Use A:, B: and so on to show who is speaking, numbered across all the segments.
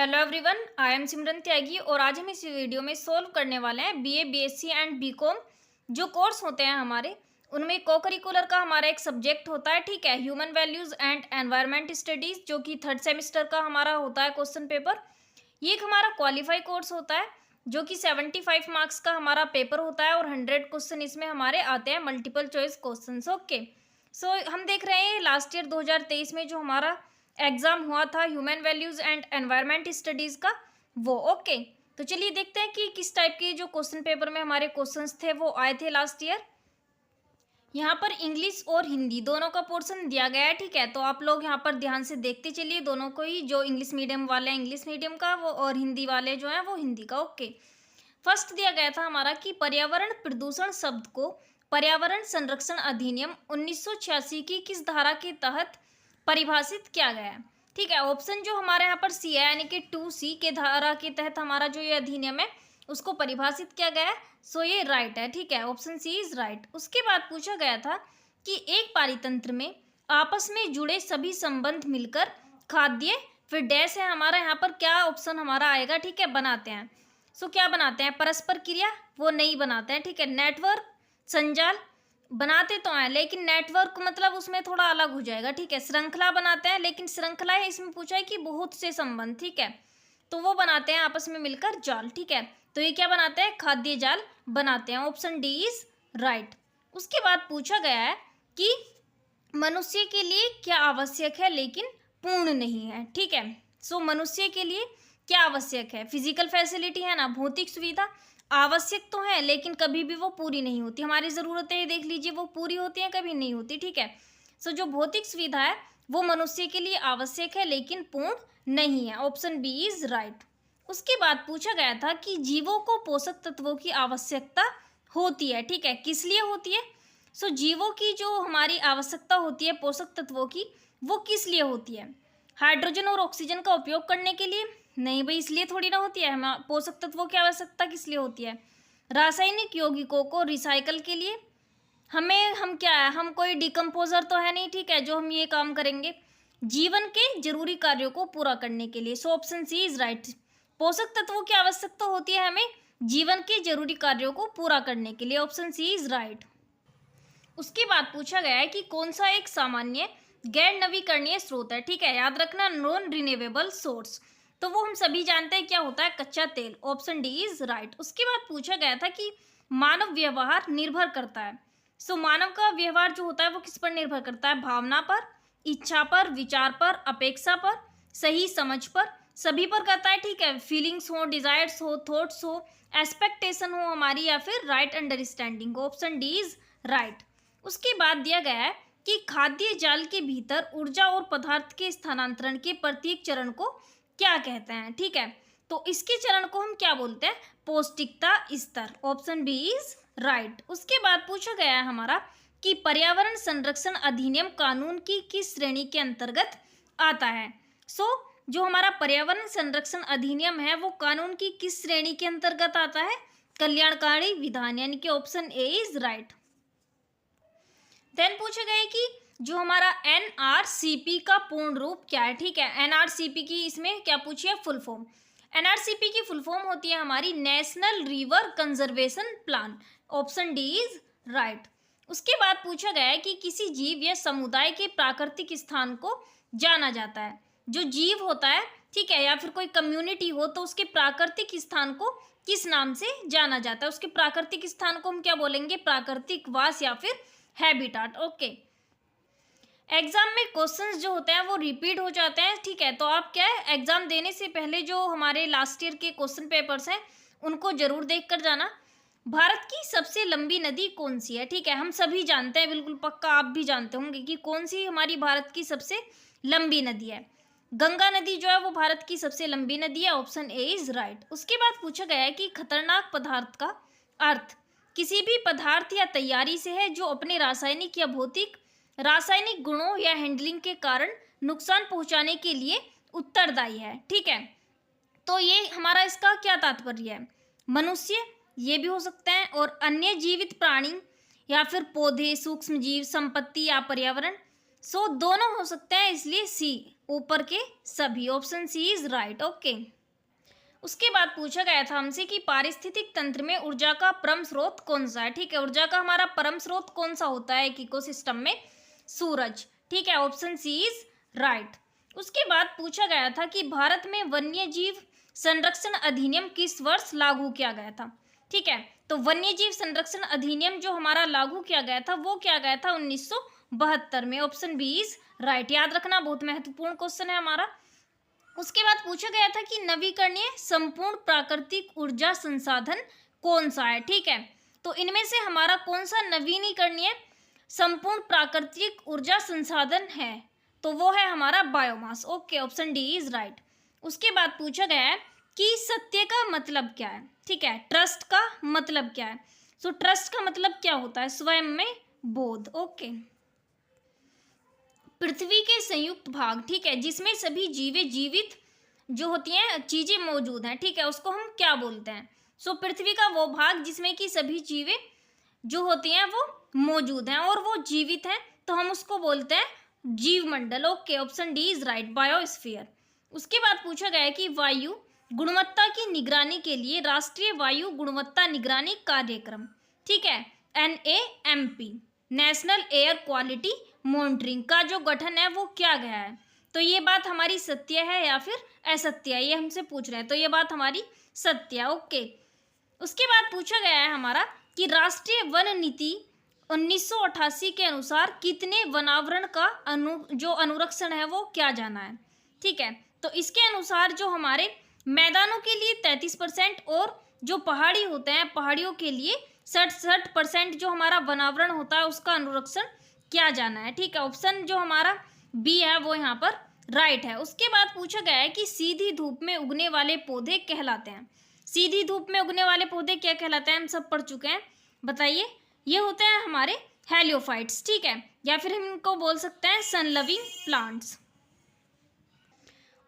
A: Hello everyone, I am सिमरन त्यागी और आज हम इस वीडियो में सोल्व करने वाले हैं बीए, बीएससी एंड बीकॉम जो कोर्स होते हैं हमारे, उनमें को करिकुलर का हमारा एक सब्जेक्ट होता है, ठीक है, human values and environment studies, जो कि थर्ड सेमेस्टर का हमारा होता है क्वेश्चन पेपर। ये एक हमारा क्वालिफाई कोर्स होता है जो कि 75 मार्क्स का हमारा पेपर होता है और 100 क्वेश्चन इसमें हमारे आते हैं मल्टीपल चॉइस क्वेश्चन। ओके, सो हम देख रहे हैं लास्ट ईयर 2023 में जो हमारा एग्जाम हुआ था human values and environment studies का, वो ओके। तो चलिए देखते हैं कि किस टाइप के जो क्वेश्चन पेपर में हमारे क्वेश्चंस थे वो आए थे लास्ट ईयर। यहाँ पर इंग्लिश और हिंदी दोनों का पोर्शन दिया गया है, ठीक है। तो आप लोग यहाँ पर ध्यान से देखते चलिए दोनों को ही, जो इंग्लिश मीडियम वाले हैं इंग्लिश मीडियम का वो, और हिंदी वाले जो हैं वो हिंदी का। ओके, फर्स्ट दिया गया था हमारा कि पर्यावरण प्रदूषण शब्द को पर्यावरण संरक्षण अधिनियम 1986 की किस धारा के तहत परिभाषित किया गया है, ठीक है। ऑप्शन जो हमारे यहाँ पर सी है, यानी कि 2C के धारा के तहत हमारा जो ये अधिनियम है उसको परिभाषित किया गया है, सो ये राइट है, ठीक है, ऑप्शन सी इज राइट। उसके बाद पूछा गया था कि एक पारितंत्र में आपस में जुड़े सभी संबंध मिलकर खाद्य, फिर डैश है हमारा यहाँ पर, क्या ऑप्शन हमारा आएगा, ठीक है, बनाते हैं। सो क्या बनाते हैं, परस्पर क्रिया, वो नहीं बनाते हैं, ठीक है। नेटवर्क, संजाल बनाते तो हैं लेकिन नेटवर्क मतलब उसमें थोड़ा अलग हो जाएगा, ठीक है। श्रृंखला बनाते हैं, लेकिन श्रृंखला है इसमें पूछा है कि बहुत से संबंध, ठीक है, तो वो बनाते हैं आपस में मिलकर जाल, ठीक है। तो ये क्या बनाते हैं, खाद्य जाल बनाते हैं, ऑप्शन डी इज राइट। उसके बाद पूछा गया है कि मनुष्य के लिए क्या आवश्यक है लेकिन पूर्ण नहीं है, ठीक है। सो मनुष्य के लिए क्या आवश्यक है, फिजिकल फैसिलिटी है ना, भौतिक सुविधा आवश्यक तो है लेकिन कभी भी वो पूरी नहीं होती। हमारी ज़रूरतें देख लीजिए, वो पूरी होती हैं कभी नहीं होती, ठीक है। सो जो भौतिक सुविधा है वो मनुष्य के लिए आवश्यक है लेकिन पूर्ण नहीं है, ऑप्शन बी इज राइट। उसके बाद पूछा गया था कि जीवों को पोषक तत्वों की आवश्यकता होती है, ठीक है, किस लिए होती है। सो जीवों की जो हमारी आवश्यकता होती है पोषक तत्वों की, वो किस लिए होती है, हाइड्रोजन और ऑक्सीजन का उपयोग करने के लिए, नहीं भाई, इसलिए थोड़ी ना होती है। हम पोषक तत्वों की आवश्यकता किस लिए होती है, रासायनिक यौगिकों को रिसाइकल के लिए, हम क्या है, हम कोई डिकम्पोजर तो है नहीं, ठीक है, जो हम ये काम करेंगे, जीवन के जरूरी कार्यों को पूरा करने के लिए। So option C is right. पोषक तत्वों की आवश्यकता होती है हमें जीवन के जरूरी कार्यों को पूरा करने के लिए, ऑप्शन सी इज राइट। उसके बाद पूछा गया है कि कौन सा एक सामान्य गैर नवीकरणीय स्रोत है, ठीक है, याद रखना, नॉन रिन्यूएबल सोर्स, तो वो हम सभी जानते हैं क्या होता है, कच्चा तेल, ऑप्शन डी इज राइट। उसके बाद पूछा गया था कि मानव व्यवहार निर्भर करता है, सो मानव का व्यवहार जो होता है वो किस पर निर्भर करता है, भावना पर, इच्छा पर, विचार पर, अपेक्षा पर, सही समझ पर, सभी पर करता है, ठीक है, फीलिंग्स हो, डिजायर्स हो, थॉट्स हो, एक्सपेक्टेशन हो हमारी, या फिर right understanding, option D is right. उसके बाद दिया गया है कि खाद्य जाल के भीतर ऊर्जा और पदार्थ के स्थानांतरण के प्रत्येक चरण को क्या कहते हैं, ठीक है, तो इसके चरण को हम क्या बोलते हैं, पौष्टिकता स्तर, ऑप्शन बी इज राइट। उसके बाद पूछा गया है हमारा कि पर्यावरण संरक्षण अधिनियम कानून की किस श्रेणी के अंतर्गत आता है। सो जो हमारा पर्यावरण संरक्षण अधिनियम है वो कानून की किस श्रेणी के अंतर्गत आता है, कल्याणकारी विधान, यानी कि option A is right. Then पूछा गया है कि जो हमारा एनआरसीपी का पूर्ण रूप क्या है, ठीक है, एनआरसीपी की इसमें क्या पूछी है, फुल फॉर्म। एनआरसीपी की फुल फॉर्म होती है हमारी national river conservation plan, option D is right. उसके बाद पूछा गया है कि किसी जीव या समुदाय के प्राकृतिक स्थान को जाना जाता है, जो जीव होता है, ठीक है, या फिर कोई कम्युनिटी हो तो उसके प्राकृतिक स्थान को किस नाम से जाना जाता है, उसके प्राकृतिक स्थान को हम क्या बोलेंगे, प्राकृतिक वास या फिर हैबिटाट। ओके, एग्जाम में क्वेश्चंस जो होते हैं वो रिपीट हो जाते हैं, ठीक है, तो आप क्या है, एग्जाम देने से पहले जो हमारे लास्ट ईयर के क्वेश्चन पेपर्स हैं उनको जरूर देख कर जाना। भारत की सबसे लंबी नदी कौन सी है, ठीक है, हम सभी जानते हैं, बिल्कुल पक्का आप भी जानते होंगे कि कौन सी हमारी भारत की सबसे लंबी नदी है, गंगा नदी जो है वो भारत की सबसे लंबी नदी है, ऑप्शन ए इज राइट। उसके बाद पूछा गया है कि खतरनाक पदार्थ का अर्थ किसी भी पदार्थ या तैयारी से है जो अपने रासायनिक या भौतिक रासायनिक गुणों या हैंडलिंग के कारण नुकसान पहुंचाने के लिए उत्तरदायी है, ठीक है। तो ये हमारा इसका क्या तात्पर्य है, मनुष्य, ये भी हो सकते हैं, और अन्य जीवित प्राणी या फिर पौधे, सूक्ष्म जीव, संपत्ति या पर्यावरण। सो दोनों हो सकते हैं, इसलिए सी, ऊपर के सभी, option C is right. Okay. उसके बाद पूछा गया था हमसे कि पारिस्थितिक तंत्र में ऊर्जा का परम स्रोत कौन सा है। ठीक है, ऊर्जा का हमारा परम स्रोत कौन सा होता है एक इकोसिस्टम में? सूरज। ठीक है, ऑप्शन सी इज राइट। उसके बाद पूछा गया था कि भारत में वन्य जीव संरक्षण अधिनियम किस वर्ष लागू किया गया था। ठीक है, तो वन्य जीव संरक्षण अधिनियम जो हमारा लागू किया गया था वो किया गया था 1972 में। Option B is right. याद रखना, बहुत महत्वपूर्ण क्वेश्चन है हमारा। उसके बाद पूछा गया था कि नवीकरणीय संपूर्ण प्राकृतिक ऊर्जा संसाधन कौन सा है। ठीक है, तो इनमें से हमारा कौन सा नवीनीकरणीय संपूर्ण प्राकृतिक ऊर्जा संसाधन है? तो वो है हमारा biomass. Okay, option D is right. उसके बाद पूछा गया है कि सत्य का मतलब क्या है। ठीक है, ट्रस्ट का मतलब क्या है? सो ट्रस्ट का मतलब क्या होता है? स्वयं में बोध। ओके। पृथ्वी के संयुक्त भाग, ठीक है, जिसमें सभी जीवित जो होती हैं चीजें मौजूद हैं, ठीक है, उसको हम क्या बोलते हैं? सो पृथ्वी का वो भाग जिसमें कि सभी जीवें जो होती हैं वो मौजूद हैं और वो जीवित हैं, तो हम उसको बोलते हैं जीवमंडल। Okay, option D is right, biosphere. उसके बाद पूछा गया है कि वायु गुणवत्ता की निगरानी के लिए राष्ट्रीय वायु गुणवत्ता निगरानी कार्यक्रम, ठीक है, NAMP, national air quality monitoring का जो गठन है वो किया गया है। तो ये बात हमारी सत्य है या फिर असत्य है, ये हमसे पूछ रहे हैं, तो ये बात हमारी सत्य है। ओके। उसके बाद पूछा गया है हमारा कि राष्ट्रीय वन नीति 1988 के अनुसार कितने वनावरण का जो अनुरक्षण है वो किया जाना है। ठीक है, तो इसके अनुसार जो हमारे मैदानों के लिए 33% और जो पहाड़ी होते हैं पहाड़ियों के लिए 67% जो हमारा वनावरण होता है उसका अनुरक्षण किया जाना है। ठीक है, ऑप्शन जो हमारा बी है वो यहाँ पर राइट है। उसके बाद पूछा गया है कि सीधी धूप में उगने वाले पौधे कहलाते हैं। सीधी धूप में उगने वाले पौधे क्या कहलाते हैं? हम सब पढ़ चुके हैं, बताइए। ये होते हैं हमारे हेलियोफाइट्स, ठीक है, या फिर हम इनको बोल सकते हैं सन लविंग प्लांट्स।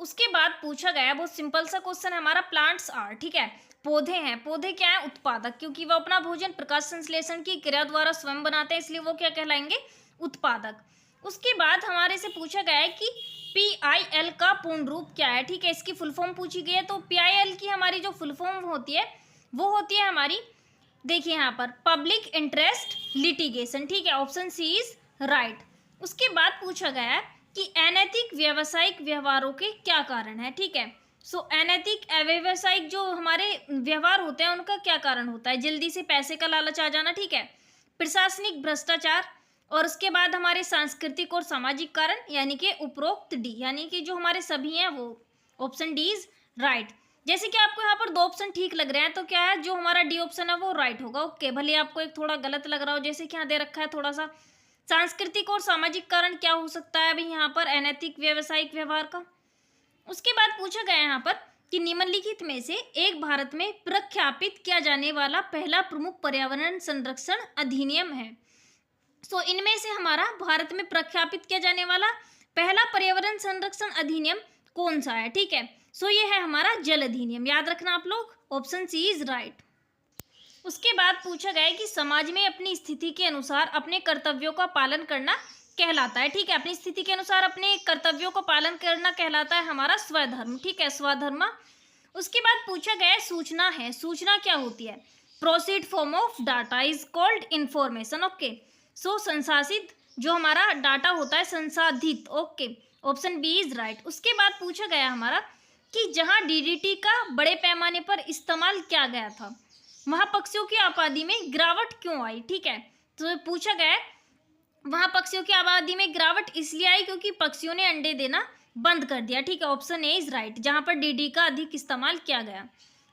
A: उसके बाद पूछा गया, बहुत सिंपल सा क्वेश्चन है हमारा, प्लांट्स आर, ठीक है, पौधे हैं, पौधे क्या है? उत्पादक, क्योंकि वो अपना भोजन प्रकाश संश्लेषण की क्रिया द्वारा स्वयं बनाते हैं, इसलिए वो क्या कहलाएंगे? उत्पादक। उसके बाद हमारे से पूछा गया है कि PIL का पूर्ण रूप क्या है। ठीक है, इसकी फुल फॉर्म पूछी गई है, तो PIL की हमारी जो फुल फॉर्म होती है वो होती है हमारी, देखिए यहाँ पर, पब्लिक इंटरेस्ट लिटिगेशन। ठीक है, ऑप्शन सी इज राइट। उसके बाद पूछा गया है कि अनैतिक व्यावसायिक व्यवहारों के क्या कारण है। ठीक है, सो अनैतिक अव्यवसायिक जो हमारे व्यवहार होते हैं उनका क्या कारण होता है? जल्दी से पैसे का लालच आ जाना, ठीक है, प्रशासनिक भ्रष्टाचार, और उसके बाद हमारे सांस्कृतिक और सामाजिक कारण, यानी कि उपरोक्त डी, यानी कि जो हमारे सभी हैं वो, ऑप्शन डी इज राइट। जैसे कि आपको यहाँ पर दो ऑप्शन ठीक लग रहे हैं, तो क्या है, जो हमारा डी ऑप्शन है वो राइट होगा। ओके, भले आपको एक थोड़ा गलत लग रहा हो, जैसे कि यहाँ दे रखा है थोड़ा सा, सांस्कृतिक और सामाजिक कारण क्या हो सकता है अभी यहाँ पर? अनैतिक व्यावसायिक व्यवहार का। उसके बाद पूछा गया यहाँ पर कि निम्नलिखित में से एक भारत में प्रख्यापित किया जाने वाला पहला प्रमुख पर्यावरण संरक्षण अधिनियम है। सो इनमें से हमारा भारत में प्रख्यापित किया जाने वाला पहला पर्यावरण संरक्षण अधिनियम कौन सा है? ठीक है, सो ये है हमारा जल अधिनियम। याद रखना आप लोग, ऑप्शन सी इज राइट। उसके बाद पूछा गया है कि समाज में अपनी स्थिति के अनुसार अपने कर्तव्यों का पालन करना कहलाता है। ठीक है, अपनी स्थिति के अनुसार अपने कर्तव्यों का पालन करना कहलाता है हमारा स्वधर्म। ठीक है, स्वधर्म। उसके बाद पूछा गया है सूचना है, सूचना क्या होती है? Processed form of data is called information. Okay, so संसाधित जो हमारा डाटा होता है, संसाधित। Okay, option B is right. उसके बाद पूछा गया हमारा कि जहां DDT का बड़े पैमाने पर इस्तेमाल किया गया था वहां पक्षियों की आबादी में गिरावट क्यों आई? ठीक है, तो पूछा गया है वहां पक्षियों की आबादी में गिरावट इसलिए आई क्योंकि पक्षियों ने अंडे देना बंद कर दिया। ठीक है, ऑप्शन ए इज राइट, जहां पर DDT का अधिक इस्तेमाल किया गया।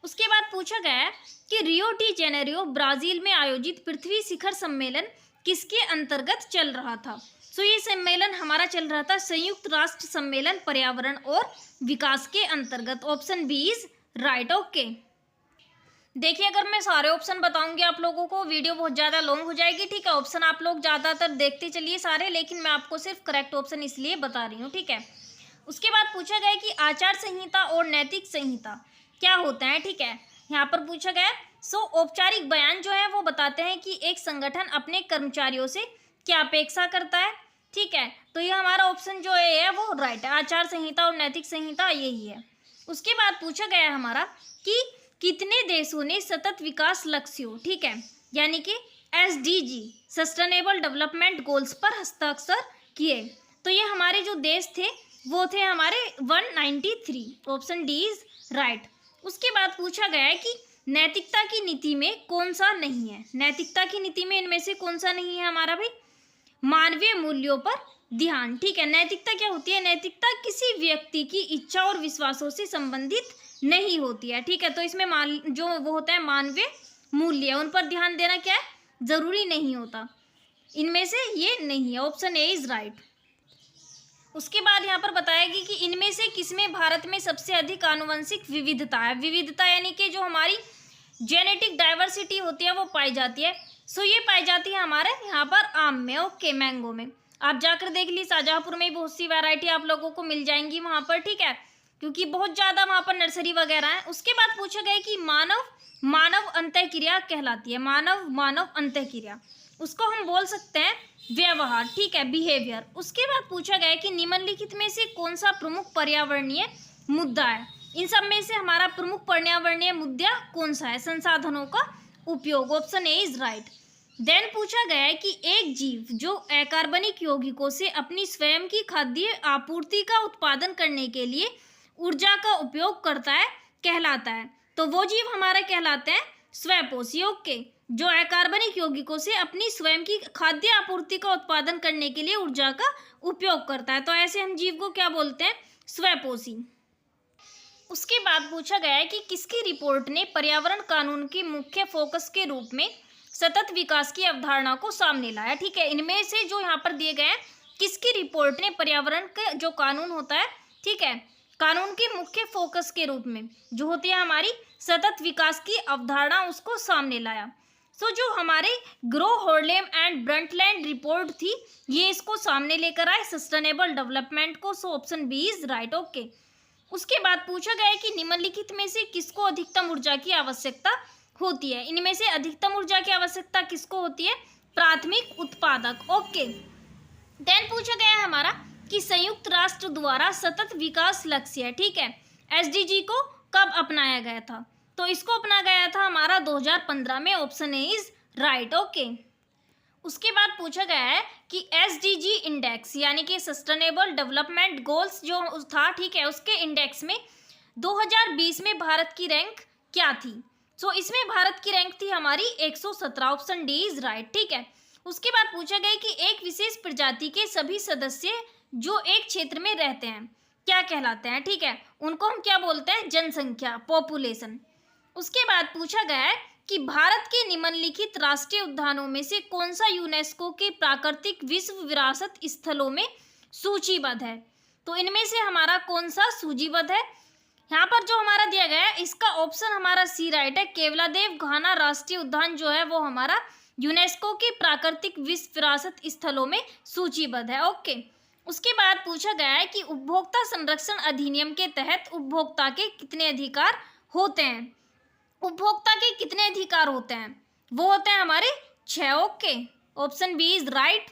A: उसके बाद पूछा गया है कि रियो डी जेनेरियो ब्राजील में आयोजित पृथ्वी शिखर सम्मेलन किसके अंतर्गत चल रहा था? सो ये सम्मेलन हमारा चल रहा था संयुक्त राष्ट्र सम्मेलन पर्यावरण और विकास के अंतर्गत। Option B is right. Okay, देखिए अगर मैं सारे ऑप्शन बताऊंगी आप लोगों को वीडियो बहुत ज़्यादा लॉन्ग हो जाएगी। ठीक है, ऑप्शन आप लोग ज़्यादातर देखते चलिए सारे, लेकिन मैं आपको सिर्फ करेक्ट ऑप्शन इसलिए बता रही हूँ। ठीक है, उसके बाद पूछा गया कि आचार संहिता और नैतिक संहिता क्या होता है? ठीक है, यहाँ पर पूछा गया, सो औपचारिक बयान जो है वो बताते हैं कि एक संगठन अपने कर्मचारियों से क्या अपेक्षा करता है, ठीक है, तो ये हमारा ऑप्शन जो है वो राइट है। आचार संहिता और नैतिक संहिता यही है। उसके बाद पूछा गया है हमारा कि कितने देशों ने सतत विकास लक्ष्यों, ठीक है, यानी कि SDG सस्टेनेबल डेवलपमेंट गोल्स पर हस्ताक्षर किए। तो ये हमारे जो देश थे वो थे हमारे 193, ऑप्शन डी इज राइट। उसके बाद पूछा गया है कि नैतिकता की नीति में कौन सा नहीं है। नैतिकता की नीति में इनमें से कौन सा नहीं है हमारा भाई? मानवीय मूल्यों पर ध्यान, ठीक है। नैतिकता क्या होती है? नैतिकता किसी व्यक्ति की इच्छा और विश्वासों से संबंधित नहीं होती है, ठीक है। तो इसमें जो वो होता है मानवीय मूल्य, उन पर ध्यान देना क्या है? जरूरी नहीं होता। इनमें से ये नहीं है, ऑप्शन ए इज राइट। उसके बाद यहाँ पर बताएगी कि इनमें से किसमें भारत में सबसे अधिक आनुवंशिक विविधता है। विविधता यानी कि जो हमारी जेनेटिक डाइवर्सिटी होती है वो पाई जाती है। सो ये पाई जाती है हमारे यहाँ पर आम में, ओके, मैंगो में। आप जाकर देख ली, शाहजहाँपुर में बहुत सी वैरायटी आप लोगों को मिल जाएंगी वहाँ पर, ठीक है, क्योंकि बहुत ज़्यादा वहाँ पर नर्सरी वगैरह है। उसके बाद पूछा गया कि मानव अंतःक्रिया कहलाती है। मानव अंतःक्रिया, उसको हम बोल सकते हैं व्यवहार, ठीक है, बिहेवियर। उसके बाद पूछा गया कि निम्नलिखित में से कौन सा प्रमुख पर्यावरणीय मुद्दा है। इन सब में से हमारा प्रमुख पर्यावरणीय मुद्दा कौन सा है? संसाधनों का उपयोग, option A is right. Then पूछा गया है कि एक जीव जो अकार्बनिक यौगिकों से अपनी स्वयं की खाद्य आपूर्ति का उत्पादन करने के लिए ऊर्जा का उपयोग करता है कहलाता है। तो वो जीव हमारा कहलाते हैं स्वयंपोषी, ओके, जो अकार्बनिक यौगिकों से अपनी स्वयं की खाद्य आपूर्ति का उत्पादन करने के लिए ऊर्जा का उपयोग करता है। तो ऐसे हम जीव को क्या बोलते हैं? स्वयंपोषी। उसके बाद पूछा गया है कि किसकी रिपोर्ट ने पर्यावरण कानून के मुख्य फोकस के रूप में सतत विकास की अवधारणा को सामने लाया, ठीक है। इनमें से जो यहाँ पर दिए गए हैं, किसकी रिपोर्ट ने पर्यावरण का जो कानून होता है, ठीक है, कानून के मुख्य फोकस के रूप में जो होती है हमारी सतत विकास की अवधारणा, उसको सामने लाया। सो जो हमारे Gro Harlem and Brundtland report थी, ये इसको सामने लेकर आए सस्टेनेबल डेवलपमेंट को। So option B is right, okay. उसके बाद पूछा गया है कि निम्नलिखित में से किसको अधिकतम ऊर्जा की आवश्यकता होती है। इनमें से अधिकतम ऊर्जा की आवश्यकता किसको होती है? प्राथमिक उत्पादक, ओके। देन पूछा गया है हमारा कि संयुक्त राष्ट्र द्वारा सतत विकास लक्ष्य, ठीक है, SDG को कब अपनाया गया था? तो इसको अपनाया गया था हमारा 2015 में, option A is right, okay. उसके बाद पूछा गया है कि SDG इंडेक्स यानी कि सस्टेनेबल डेवलपमेंट गोल्स जो था, ठीक है, उसके इंडेक्स में 2020 में भारत की रैंक क्या थी? सो इसमें भारत की रैंक थी हमारी 117, ऑप्शन डी इज राइट, ठीक है। उसके बाद पूछा गया कि एक विशेष प्रजाति के सभी सदस्य जो एक क्षेत्र में रहते हैं क्या कहलाते हैं, ठीक है, उनको हम क्या बोलते हैं? जनसंख्या, पॉपुलेशन। उसके बाद पूछा गया है कि भारत के निम्नलिखित राष्ट्रीय उद्यानों में से कौन सा यूनेस्को के प्राकृतिक विश्व विरासत स्थलों में सूचीबद्ध है। तो इनमें से हमारा कौन सा सूचीबद्ध है? यहाँ पर जो हमारा दिया गया है इसका ऑप्शन हमारा सी राइट है। केवलादेव घाना राष्ट्रीय उद्यान जो है वो हमारा यूनेस्को के प्राकृतिक विश्व विरासत स्थलों में सूचीबद्ध है, ओके। उसके बाद पूछा गया है कि उपभोक्ता संरक्षण अधिनियम के तहत उपभोक्ता के कितने अधिकार होते हैं? उपभोक्ता के कितने अधिकार होते हैं? वो होते हैं हमारे 6, okay, option B is right.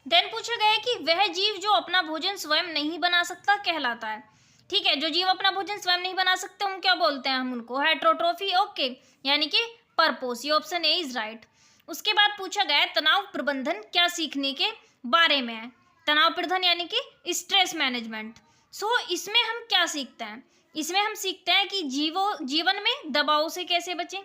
A: Then पूछा गया है कि वह जीव जो अपना भोजन स्वयं नहीं बना सकता कहलाता है, ठीक है। जो जीव अपना भोजन स्वयं नहीं बना सकते हम क्या बोलते हैं? हम उनको हेटेरोट्रॉफी, ओके, यानी कि परपोषी, ऑप्शन ए इज राइट। उसके बाद पूछा गया है तनाव प्रबंधन क्या सीखने के बारे में है? तनाव प्रबंधन यानी कि स्ट्रेस मैनेजमेंट। सो इसमें हम क्या सीखते हैं? इसमें हम सीखते हैं कि जीवन में दबाव से कैसे बचें,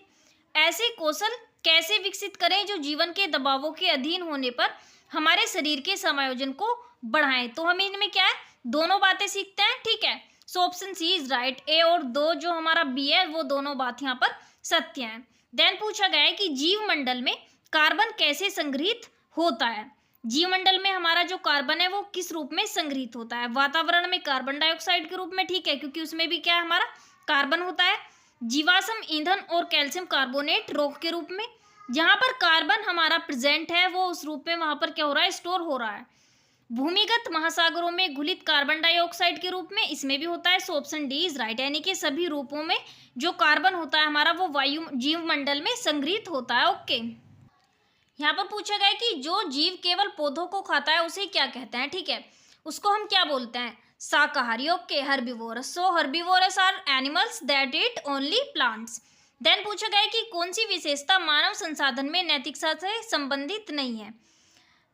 A: ऐसे कौशल कैसे विकसित करें जो जीवन के दबावों के अधीन होने पर हमारे शरीर के समायोजन को बढ़ाएं। तो हम इनमें क्या है? दोनों बातें सीखते हैं, ठीक है। So option C is right. A और दो जो हमारा बी है वो दोनों बात यहाँ पर सत्य है। देन पूछा गया है कि जीव मंडल में कार्बन कैसे संग्रहित होता है? जीवमंडल में हमारा जो कार्बन है वो किस रूप में संग्रहित होता है? वातावरण में कार्बन डाइऑक्साइड के रूप में, ठीक है, क्योंकि उसमें भी क्या है हमारा कार्बन होता है। जीवाश्म ईंधन और कैल्शियम कार्बोनेट रॉक के रूप में, जहाँ पर कार्बन हमारा प्रेजेंट है वो उस रूप में वहाँ पर क्या हो रहा है? स्टोर हो रहा है। भूमिगत महासागरों में घुलित कार्बन डाइऑक्साइड के रूप में, इसमें भी होता है। So option D is right, यानी कि सभी रूपों में जो कार्बन होता है हमारा वो जीवमंडल में संग्रहित होता है, ओके। यहाँ पर पूछा गया है कि जो जीव केवल पौधों को खाता है उसे क्या कहते हैं, ठीक है, उसको हम क्या बोलते हैं, शाकाहारी। Okay, herbivorous. So herbivorous are animals that eat only plants. Then पूछा गया है कि कौन सी विशेषता मानव संसाधन में नैतिकता से संबंधित नहीं है।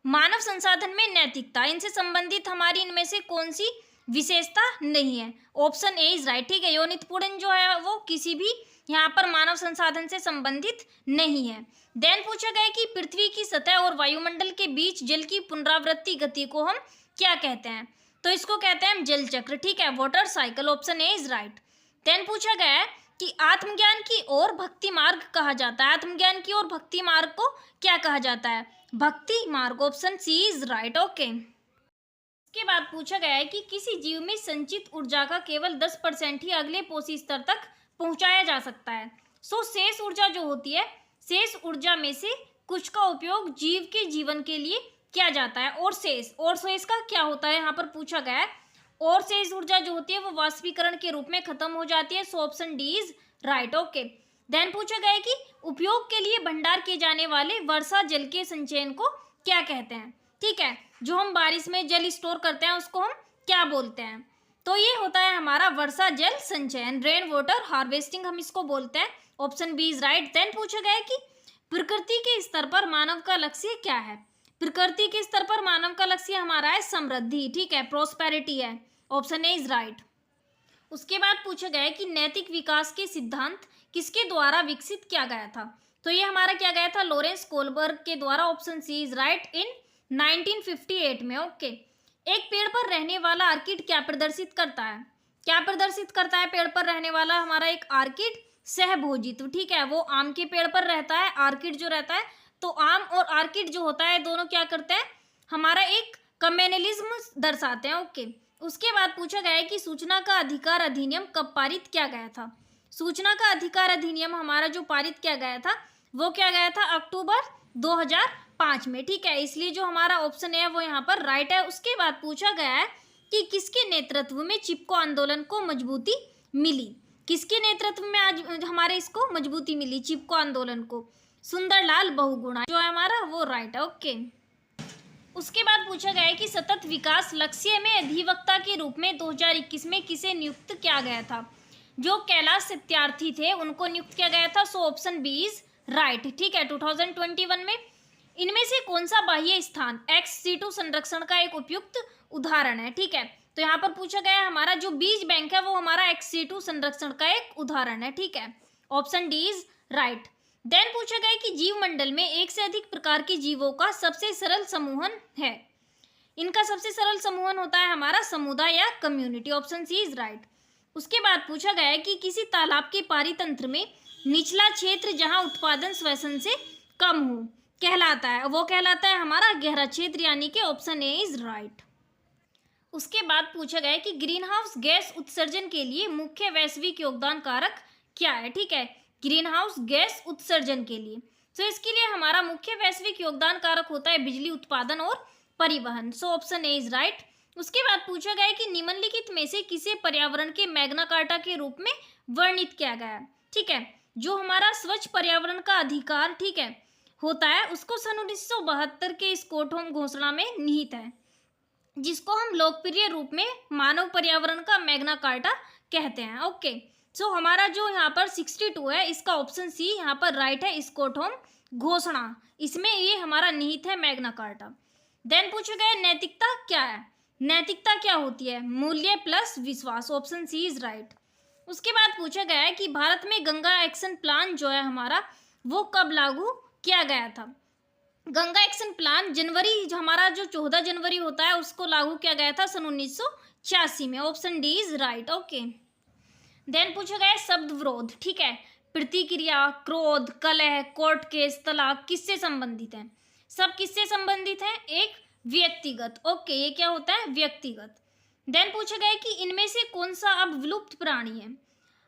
A: मानव संसाधन में नैतिकता, इनसे संबंधित हमारी इनमें से कौन सी विशेषता नहीं है। ऑप्शन ए इज राइट, ठीक है, यौनिकपूर्ण जो है वो किसी भी यहाँ पर मानव संसाधन से संबंधित नहीं है। देन पूछा गया कि पृथ्वी की सतह और वायुमंडल के बीच जल की पुनरावृत्ति गति को हम क्या कहते हैं, तो इसको कहते हैं हम जल चक्र, ठीक है, water cycle. Option A is right. Then पूछा गया है कि आत्मज्ञान की ओर भक्ति मार्ग कहा जाता है, आत्मज्ञान की ओर भक्ति मार्ग को क्या कहा जाता है, भक्ति मार्ग। Option C is right. Okay, इसके बाद पूछा गया है कि किसी जीव में संचित ऊर्जा का केवल 10% ही अगले पोषी स्तर तक पहुंचाया जा सकता है। सो शेष ऊर्जा जो होती है, शेष ऊर्जा में से कुछ का उपयोग जीव के जीवन के लिए किया जाता है, और शेष का क्या होता है यहाँ पर पूछा गया है, और शेष ऊर्जा जो होती है वो वाष्पीकरण के रूप में खत्म हो जाती है। So option D is right. Okay, then पूछा गया है कि उपयोग के लिए भंडार किए जाने वाले वर्षा जल के संचयन को क्या कहते हैं, ठीक है, जो हम बारिश में जल स्टोर करते हैं उसको हम क्या बोलते हैं, तो ये होता है हमारा वर्षा जल संचयन, रेन वाटर हार्वेस्टिंग हम इसको बोलते हैं। Option B is right. Then पूछा गया है कि प्रकृति के स्तर पर मानव का लक्ष्य क्या है, प्रकृति के स्तर पर मानव का लक्ष्य हमारा है समृद्धि, ठीक है, प्रोस्पेरिटी है। Option A is right. उसके बाद पूछा गया है कि नैतिक विकास के सिद्धांत किसके द्वारा विकसित किया गया था, तो ये हमारा क्या गया था, लॉरेंस कोलबर्ग के द्वारा। ऑप्शन सी इज राइट, इन 1958 में। ओके, एक पेड़ पर रहने वाला आर्किड क्या प्रदर्शित करता है, क्या प्रदर्शित करता है पेड़ पर रहने वाला हमारा एक आर्किड, सहभोजित्व, ठीक है, वो आम के पेड़ पर रहता है, आर्किड जो रहता है, तो आम और आर्किड जो होता है दोनों क्या करते हैं, हमारा एक कम्युनलिज्म दर्शाते हैं। ओके, उसके बाद पूछा गया है कि सूचना का अधिकार अधिनियम कब पारित किया गया था, सूचना का अधिकार अधिनियम हमारा जो पारित किया गया था वो क्या गया था, अक्टूबर 2005 में, ठीक है, इसलिए जो हमारा ऑप्शन है वो यहाँ पर राइट है। उसके बाद पूछा गया है कि किसके नेतृत्व में चिपको आंदोलन को मजबूती मिली, किसके नेतृत्व में आज हमारे इसको मजबूती मिली चिपको आंदोलन को, सुंदरलाल बहुगुणा जो है हमारा वो राइट है। ओके, उसके बाद पूछा गया है कि सतत विकास लक्ष्य में अधिवक्ता के रूप में 2021 में किसे नियुक्त किया गया था, जो कैलाश सत्यार्थी थे उनको नियुक्त किया गया था। So option B is right, ठीक है, 2021 में। इनमें से कौन सा बाह्य स्थान XC2 संरक्षण का एक उपयुक्त उदाहरण है, ठीक है, तो यहाँ पर पूछा गया है हमारा जो बीज बैंक है वो हमारा XC2 संरक्षण का एक उदाहरण है, ठीक है, option D is right. Then पूछा गया कि जीव मंडल में एक से अधिक प्रकार के जीवों का सबसे सरल समूहन है, इनका सबसे सरल समूहन होता है हमारा समुदाय या community. Option C is right. उसके बाद पूछा गया है कि किसी तालाब के पारितंत्र में निचला क्षेत्र जहां उत्पादन श्वसन से कम हो कहलाता है, वो कहलाता है हमारा गहरा क्षेत्र, यानी कि ऑप्शन ए इज राइट। उसके बाद पूछा गया है कि ग्रीन हाउस गैस उत्सर्जन के लिए मुख्य वैश्विक योगदान कारक क्या है, ठीक है, ग्रीन हाउस गैस उत्सर्जन के लिए, तो इसके लिए हमारा मुख्य वैश्विक योगदान कारक होता है बिजली उत्पादन और परिवहन। So option A is right. उसके बाद पूछा गया है कि निम्नलिखित में से किसे पर्यावरण के मैग्ना कार्टा के रूप में वर्णित किया गया है, ठीक है, जो हमारा स्वच्छ पर्यावरण का अधिकार, ठीक है, होता है उसको सन 1972 के स्टॉकहोम घोषणा में निहित है, जिसको हम लोकप्रिय रूप में मानव पर्यावरण का मैग्ना कार्टा कहते हैं। ओके, सो हमारा जो यहाँ पर 62 है इसका ऑप्शन सी यहाँ पर राइट है, स्टॉकहोम घोषणा, इसमें ये हमारा निहित है मैग्ना कार्टा। देन पूछा गया नैतिकता क्या है, नैतिकता क्या होती है, मूल्य प्लस विश्वास। Option C is right. उसके बाद पूछा गया है कि भारत में गंगा एक्शन प्लान जो है हमारा वो कब लागू किया गया था। गंगा एक्शन प्लान जनवरी, जो हमारा जो 14 जनवरी होता है उसको लागू किया गया था सन 1986 में। Option D is right. Okay, then पूछा गया शब्द विरोध, ठीक है, प्रतिक्रिया, क्रोध, कलह, कोर्ट केस, तलाक किससे संबंधित हैं, सब किससे संबंधित हैं, एक व्यक्तिगत। ओके, ये क्या होता है, व्यक्तिगत। देन पूछा गया कि इनमें से कौन सा अब विलुप्त प्राणी है,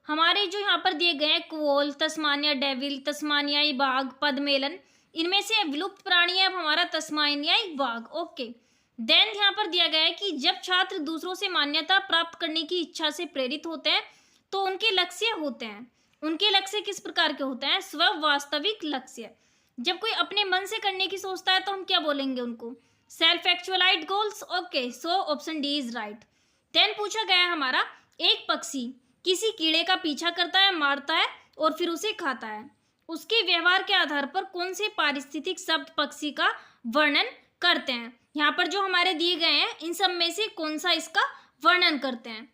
A: हमारे जो यहाँ पर दिए गए हैं क्वोल, तस्मानिया डेविल, तस्मानियाई बाघ, पद्मेलन, इनमें से विलुप्त प्राणी है अब हमारा तस्मानियाई बाघ। ओके, देन यहाँ पर दिया गया है कि जब छात्र दूसरों से मान्यता प्राप्त करने की इच्छा से प्रेरित होते हैं तो उनके लक्ष्य होते हैं, उनके लक्ष्य किस प्रकार के होते हैं, स्व वास्तविक लक्ष्य। जब कोई अपने मन से करने की सोचता है तो हम क्या बोलेंगे उनको? Self actualized goals. Okay, so option D is right. Then पूछा गया है हमारा, एक पक्षी किसी कीड़े का पीछा करता है, मारता है और फिर उसे खाता है। उसके व्यवहार के आधार पर कौन से पारिस्थितिक शब्द पक्षी का वर्णन करते हैं? यहाँ पर जो हमारे दिए गए हैं इन सब में से कौन सा इसका वर्णन करते हैं?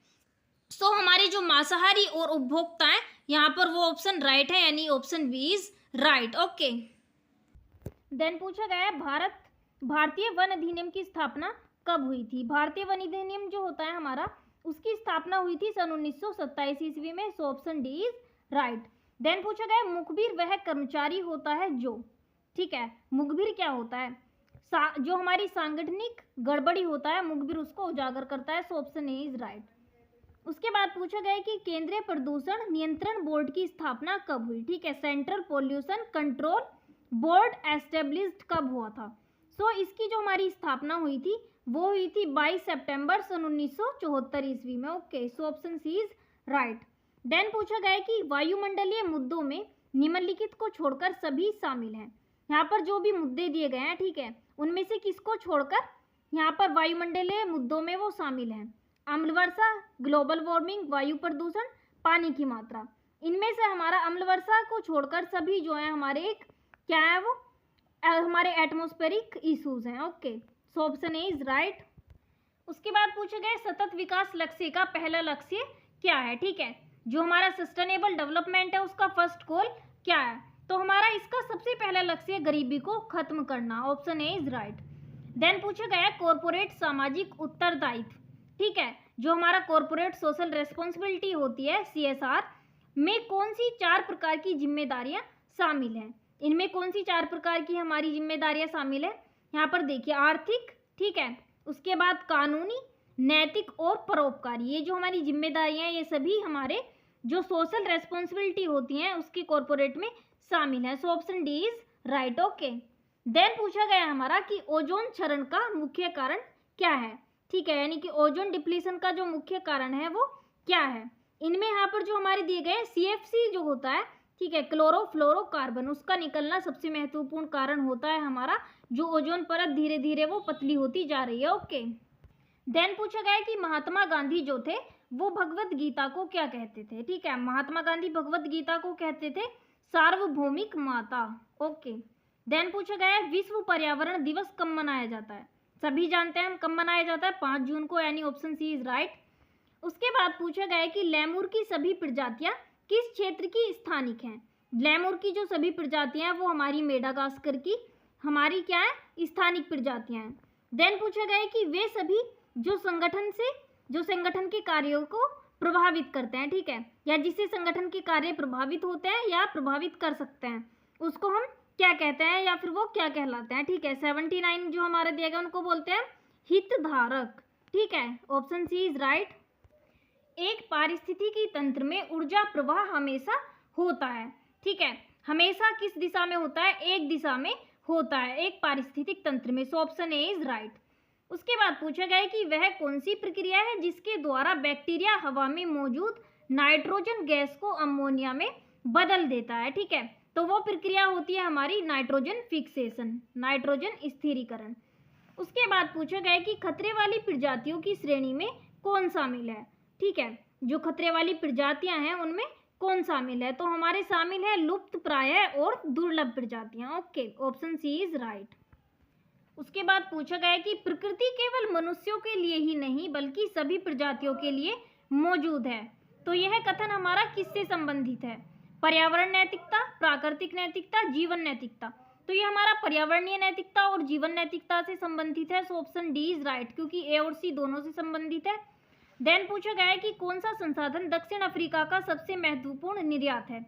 A: सो हमारे जो मांसाहारी और उपभोक्ता हैं यहाँ पर वो ऑप्शन राइट है, यानी option B is right. Okay, then पूछा गया है भारतीय वन अधिनियम की स्थापना कब हुई थी? भारतीय वन अधिनियम जो होता है हमारा, उसकी स्थापना हुई थी सन 1927 ईस्वी में। So option D is right. Then पूछा गया है, मुखबिर वह कर्मचारी होता है जो, ठीक है, मुखबिर क्या होता है? जो हमारी सांगठनिक गड़बड़ी होता है, मुखबिर उसको उजागर करता है। So option A is right. उसके बाद पूछा गया है कि केंद्रीय प्रदूषण नियंत्रण बोर्ड की स्थापना कब हुई? ठीक है, central pollution control board established कब हुआ था? सो इसकी जो हमारी स्थापना हुई थी वो हुई थी 22 सितंबर सन 1974 ईस्वी में। Okay, so option C is right. Then पूछा गया है कि वायुमंडलीय मुद्दों में निम्नलिखित को छोड़कर सभी शामिल हैं। यहाँ पर जो भी मुद्दे दिए गए हैं, ठीक है, उनमें से किसको छोड़कर यहाँ पर वायुमंडलीय मुद्दों में वो शामिल हैं? अम्ल वर्षा, ग्लोबल वार्मिंग, वायु प्रदूषण, पानी की मात्रा। इनमें से हमारा अम्ल वर्षा को छोड़कर सभी जो है हमारे एक क्या है वो हमारे एटमॉस्फेरिक इश्यूज हैं। Okay, so option A is right. उसके बाद पूछे गए सतत विकास लक्ष्य का पहला लक्ष्य क्या है? ठीक है, जो हमारा सस्टेनेबल डेवलपमेंट है उसका फर्स्ट गोल क्या है? तो हमारा इसका सबसे पहला लक्ष्य गरीबी को खत्म करना। Option A is right. Then पूछा गया कॉर्पोरेट सामाजिक उत्तरदायित्व, ठीक है, जो हमारा कॉर्पोरेट सोशल रेस्पॉन्सिबिलिटी होती है CSR में कौन सी 4 प्रकार की जिम्मेदारियां शामिल हैं? इनमें कौन सी 4 प्रकार की हमारी जिम्मेदारियां शामिल है? यहाँ पर देखिए, आर्थिक, ठीक है, उसके बाद कानूनी, नैतिक और परोपकारी। ये जो हमारी जिम्मेदारियां ये सभी हमारे जो सोशल रेस्पॉन्सिबिलिटी होती हैं उसकी कॉर्पोरेट में शामिल है। So option D is right. Okay, then पूछा गया हमारा कि ओजोन क्षरण का मुख्य कारण क्या है? ठीक है, यानी कि ओजोन डिप्लीशन का जो मुख्य कारण है वो क्या है? इनमें यहाँ पर जो हमारे दिए गए CFC जो होता है, ठीक है, क्लोरोफ्लोरोकार्बन, उसका निकलना सबसे महत्वपूर्ण कारण होता है हमारा, जो ओजोन परत धीरे धीरे वो पतली होती जा रही है। ओके, देन पूछा गया कि महात्मा गांधी जो थे वो भगवत गीता को क्या कहते थे? ठीक है, महात्मा गांधी भगवत गीता को कहते थे सार्वभौमिक माता। ओके, देन पूछा गया है विश्व पर्यावरण दिवस कब मनाया जाता है? सभी जानते हैं हम कब मनाया जाता है, 5 जून को, यानी ऑप्शन सी इज राइट। उसके बाद पूछा गया है कि लेमुर की सभी प्रजातियां किस क्षेत्र की स्थानिक हैं? लेमुर की जो सभी प्रजातियां हैं वो हमारी मेडागास्कर की हमारी क्या है स्थानिक प्रजातियां हैं। देन पूछा गया है कि वे सभी जो संगठन के कार्यों को प्रभावित करते हैं, ठीक है, या जिससे संगठन के कार्य प्रभावित होते हैं या प्रभावित कर सकते हैं, उसको हम क्या कहते हैं या फिर वो क्या कहलाते हैं? ठीक है, 79 जो हमारा दिया गया उनको बोलते हैं हितधारक। ठीक है, ऑप्शन सी इज राइट। एक पारिस्थितिकी तंत्र में ऊर्जा प्रवाह हमेशा होता है, ठीक है, हमेशा किस दिशा में होता है? एक दिशा में होता है एक पारिस्थितिक तंत्र में। So option A is right. उसके बाद पूछा गया है कि वह कौन सी प्रक्रिया है जिसके द्वारा बैक्टीरिया हवा में मौजूद नाइट्रोजन गैस को अमोनिया में बदल देता है? ठीक है, तो वो प्रक्रिया होती है हमारी नाइट्रोजन फिक्सेशन, नाइट्रोजन स्थिरीकरण। उसके बाद पूछा गया है कि खतरे वाली प्रजातियों की श्रेणी में कौन शामिल है? ठीक है, जो खतरे वाली प्रजातियां हैं उनमें कौन शामिल है? तो हमारे शामिल है लुप्त प्राय और दुर्लभ प्रजातियां। Okay, option C is right. उसके बाद पूछा गया है कि प्रकृति केवल मनुष्यों के लिए ही नहीं बल्कि सभी प्रजातियों के लिए मौजूद है, तो यह कथन हमारा किससे संबंधित है? पर्यावरण नैतिकता, प्राकृतिक नैतिकता, जीवन नैतिकता। तो ये हमारा पर्यावरणीय नैतिकता और जीवन नैतिकता से संबंधित है। So option D is right, क्योंकि ए और सी दोनों से संबंधित है। देन पूछा गया है कि कौन सा संसाधन दक्षिण अफ्रीका का सबसे महत्वपूर्ण निर्यात है?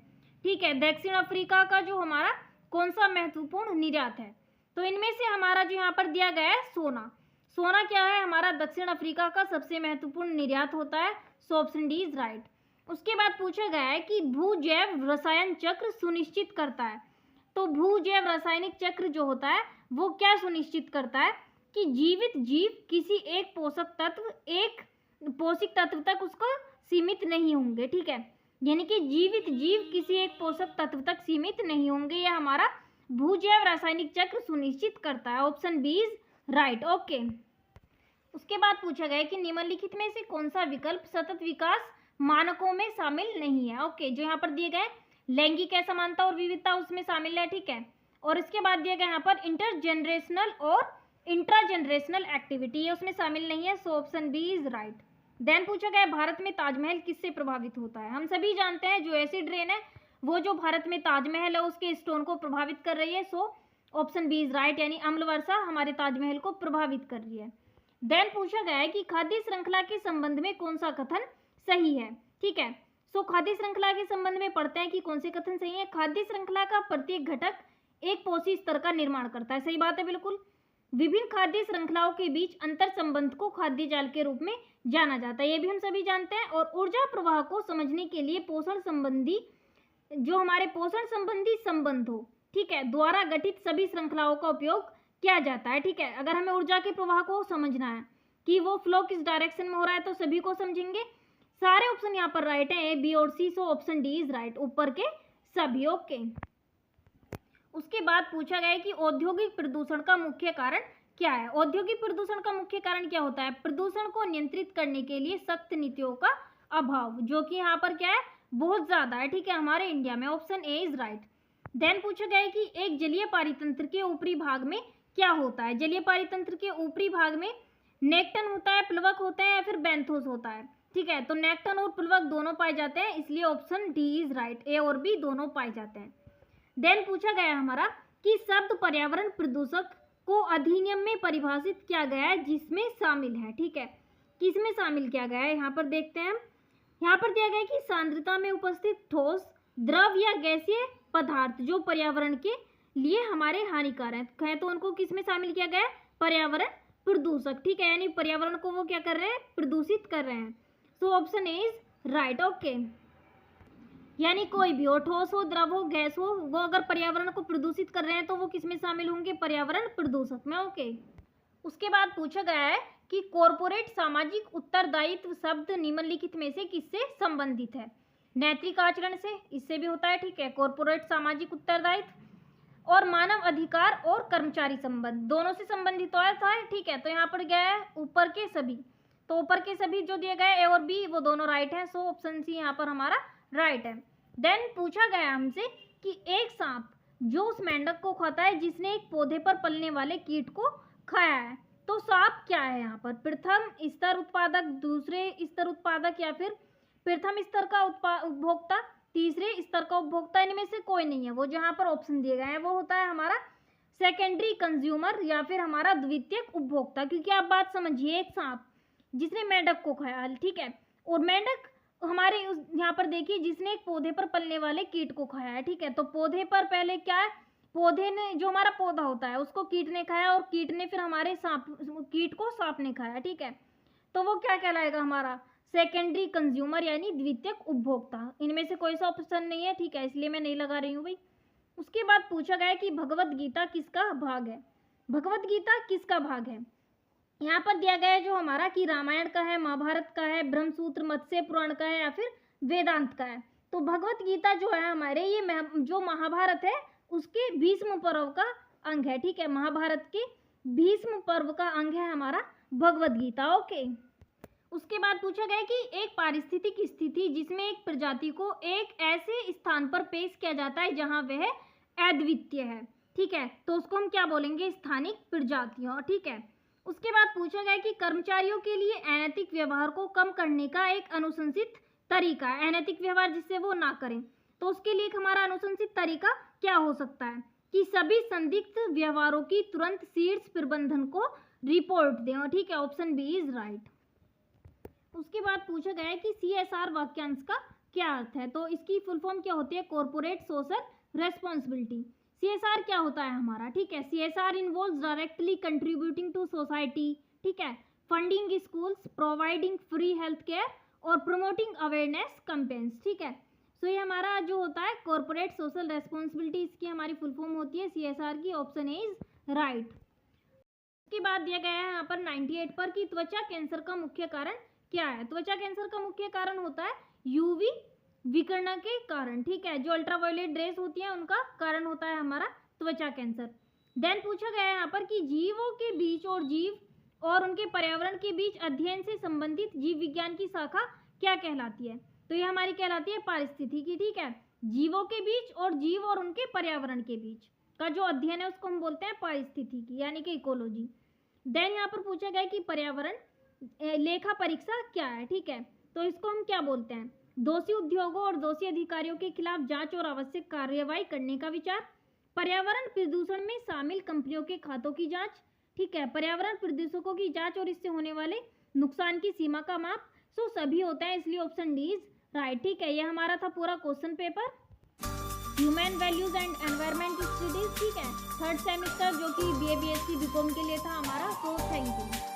A: ठीक है, दक्षिण अफ्रीका का जो हमारा कौन सा महत्वपूर्ण निर्यात है? तो इनमें से हमारा जो यहाँ पर दिया गया है सोना। सोना क्या है? हमारा दक्षिण अफ्रीका का सबसे महत्वपूर्ण निर्यात होता है। So option D is right. उसके बाद पूछा गया है कि भूजैव रसायन चक्र सुनिश्चित करता है। तो भूजैव रासायनिक चक्र जो होता है वो क्या सुनिश्चित करता है? कि जीवित जीव किसी एक पोषक तत्व तक उसको सीमित नहीं होंगे। ठीक है, यानी कि जीवित जीव किसी एक पोषक तत्व तक सीमित नहीं होंगे। यह हमारा भूजैव रासायनिक चक्र सुनिश्चित करता है। Option B is right. Okay, उसके बाद पूछा गया कि निम्नलिखित में से कौन सा विकल्प सतत विकास मानकों में शामिल नहीं है। ओके, जो यहाँ पर दिए गए लैंगिक असमानता और विविधता उसमें शामिल है, ठीक है। और इसके बाद दिया गया यहाँ पर इंटरजेनरेशनल और इंट्राजेनरेशनल एक्टिविटी, ये उसमें शामिल नहीं है। So option B is right. Then पूछा गया भारत में ताजमहल किससे प्रभावित होता है। हम सभी जानते हैं जो एसिड रेन है वो जो भारत में ताजमहल है उसके स्टोन को प्रभावित कर रही है। So option B is right, यानी अम्ल वर्षा हमारे ताजमहल को प्रभावित कर रही है। देन पूछा गया है कि खाद्य श्रृंखला के संबंध में कौन सा कथन सही है, ठीक है। सो खाद्य श्रृंखला के संबंध में पढ़ते हैं कि कौन से कथन सही है। खाद्य श्रृंखला का प्रत्येक घटक एक पोषी स्तर का निर्माण करता है, सही बात है बिल्कुल। विभिन्न खाद्य श्रृंखलाओं के बीच अंतर संबंध को खाद्य जाल के रूप में जाना जाता है, ये भी हम सभी जानते हैं। और ऊर्जा प्रवाह को समझने के लिए पोषण संबंधी जो हमारे पोषण संबंधी संबंध हो, ठीक है, द्वारा गठित सभी श्रृंखलाओं का उपयोग किया जाता है, ठीक है। अगर हमें ऊर्जा के प्रवाह को समझना है कि वो फ्लो किस डायरेक्शन में हो रहा है तो सभी को समझेंगे। सारे ऑप्शन यहाँ पर राइट है, ए बी और C. So option D is right, ऊपर के सभी। ओके, उसके बाद पूछा गया है कि औद्योगिक प्रदूषण का मुख्य कारण क्या है। औद्योगिक प्रदूषण का मुख्य कारण क्या होता है। प्रदूषण को नियंत्रित करने के लिए सख्त नीतियों का अभाव, जो कि यहाँ पर क्या है बहुत ज्यादा है, ठीक है, हमारे इंडिया में। Option A is right. Then पूछा गया है कि एक जलीय पारितंत्र के ऊपरी भाग में क्या होता है। जलीय पारितंत्र के ऊपरी भाग में नेक्टन होता है, प्लवक होते हैं या फिर बेंथोस होता है, ठीक है। तो नेक्टन और प्लवक दोनों पाए जाते हैं, इसलिए option D is right, A और बी दोनों पाए जाते हैं। देन पूछा गया हमारा कि शब्द पर्यावरण प्रदूषक को अधिनियम में परिभाषित किया गया है जिसमें शामिल है, ठीक है, किसमें शामिल किया गया है यहाँ पर देखते हैं हम। यहाँ पर दिया गया है कि सांद्रता में उपस्थित ठोस, द्रव या गैसीय पदार्थ जो पर्यावरण के लिए हमारे हानिकारक है तो उनको किसमें शामिल किया गया है, पर्यावरण प्रदूषक, ठीक है, यानी पर्यावरण को वो क्या कर रहे हैं, प्रदूषित कर रहे हैं। So option A is right. Okay, यानी कोई भी हो, ठोस हो, द्रव हो, गैस हो, वो अगर पर्यावरण को प्रदूषित कर रहे हैं तो वो किसमें शामिल होंगे, पर्यावरण प्रदूषक में। ओके, उसके बाद पूछा गया है कि कॉर्पोरेट सामाजिक उत्तरदायित्व शब्द निम्नलिखित में से किससे संबंधित है। नैतिक आचरण से, इससे भी होता है, ठीक है, कॉर्पोरेट सामाजिक उत्तरदायित्व। और मानव अधिकार और कर्मचारी संबंध दोनों से संबंधित होता है, ठीक है। तो यहाँ पर गया है ऊपर के सभी, तो ऊपर के सभी जो दिए गए ए और बी वो दोनों राइट है। सो ऑप्शन सी यहाँ पर हमारा राइट है। देन पूछा गया हमसे कि एक सांप जो उस मेंढक को खाता है जिसने एक पौधे पर पलने वाले कीट को खाया है, तो सांप क्या है यहाँ पर, प्रथम स्तर उत्पादक, दूसरे स्तर उत्पादक या फिर प्रथम स्तर का उपभोक्ता, तीसरे स्तर का उपभोक्ता, इनमें से कोई नहीं है। वो जहाँ पर ऑप्शन दिए गए हैं वो होता है हमारा सेकेंडरी कंज्यूमर या फिर हमारा द्वितीयक उपभोक्ता। क्योंकि आप बात समझिए, एक सांप जिसने मेंढक को खाया, ठीक है, और मेंढक हमारे यहाँ पर देखिए जिसने एक पौधे पर पलने वाले कीट को खाया है, ठीक है। तो पौधे पर पहले क्या है, पौधे ने जो हमारा पौधा होता है उसको कीट ने खाया और कीट ने फिर हमारे कीट को सांप ने खाया, ठीक है। तो वो क्या कहलाएगा, हमारा सेकेंडरी कंज्यूमर यानी द्वितीयक उपभोक्ता। इनमें से कोई सा ऑप्शन नहीं है, ठीक है, इसलिए मैं नहीं लगा रही हूँ भाई। उसके बाद पूछा गया कि भगवत गीता किसका भाग है। भगवत गीता किसका भाग है, यहाँ पर दिया गया है जो हमारा कि रामायण का है, महाभारत का है, ब्रह्मसूत्र मत्स्य पुराण का है या फिर वेदांत का है। तो भगवत गीता जो है हमारे ये जो महाभारत है उसके भीष्म पर्व का अंग है, ठीक है, महाभारत के भीष्म पर्व का अंग है हमारा भगवत गीता। ओके, उसके बाद पूछा गया कि एक पारिस्थितिक स्थिति जिसमें एक प्रजाति को एक ऐसे स्थान पर पेश किया जाता है जहां वह अद्वितीय है, ठीक है, तो उसको हम क्या बोलेंगे, स्थानिक प्रजातियां, ठीक है। उसके बाद पूछा गया कि कर्मचारियों के लिए अनैतिक व्यवहार को कम करने का एक अनुशंसित तरीका है, अनैतिक व्यवहार जिससे वो ना करें, तो उसके लिए हमारा अनुशंसित तरीका क्या हो सकता है कि सभी संदिग्ध व्यवहारों की तुरंत शीर्ष प्रबंधन को रिपोर्ट दें, ठीक है, ऑप्शन बी इज राइट। उसके बाद पूछा गया है कि CSR वाक्यांश का क्या अर्थ है, तो इसकी फुल फॉर्म क्या होती है, कॉर्पोरेट सोशल रेस्पॉन्सिबिलिटी। CSR क्या होता है हमारा, ठीक है, CSR involves directly contributing to society, ठीक है, funding schools, providing free health care और प्रमोटिंग अवेयरनेस कैंपेन्स, ठीक है। सो ये हमारा जो होता है कॉर्पोरेट सोशल रेस्पॉन्सिबिलिटी, इसकी हमारी फुल फॉर्म होती है CSR की, ऑप्शन ए इज राइट। उसके बाद दिया गया है यहाँ पर 98 पर कि त्वचा कैंसर का मुख्य कारण क्या है। त्वचा कैंसर का मुख्य कारण होता है UV विकिरण के कारण, ठीक है, जो अल्ट्रावायलेट रेस होती है उनका कारण होता है हमारा त्वचा कैंसर। देन पूछा गया है यहाँ पर कि जीवों के बीच और जीव और उनके पर्यावरण के बीच अध्ययन से संबंधित जीव विज्ञान की शाखा क्या कहलाती है? तो ये हमारी कहलाती है पारिस्थितिकी। ठीक है, जीवों के बीच और जीव और उनके पर्यावरण के बीच का जो अध्ययन है उसको हम बोलते हैं पारिस्थितिकी यानी कि इकोलॉजी। देन यहाँ पर पूछा गया कि पर्यावरण लेखा परीक्षा क्या है? ठीक है, तो इसको हम क्या बोलते हैं? दोषी उद्योगों और दोषी अधिकारियों के खिलाफ जांच और आवश्यक कार्यवाही करने का विचार, पर्यावरण प्रदूषण में शामिल कंपनियों के खातों की जांच, ठीक है, पर्यावरण प्रदूषकों की जांच और इससे होने वाले नुकसान की सीमा का माप। सो सभी होता है, इसलिए ऑप्शन डी इज राइट। ठीक है, ये हमारा था पूरा question paper human values and environment studies. ठीक है, थर्ड सेमेस्टर जो कि BA BSc BCom के लिए था हमारा। तो थैंक यू।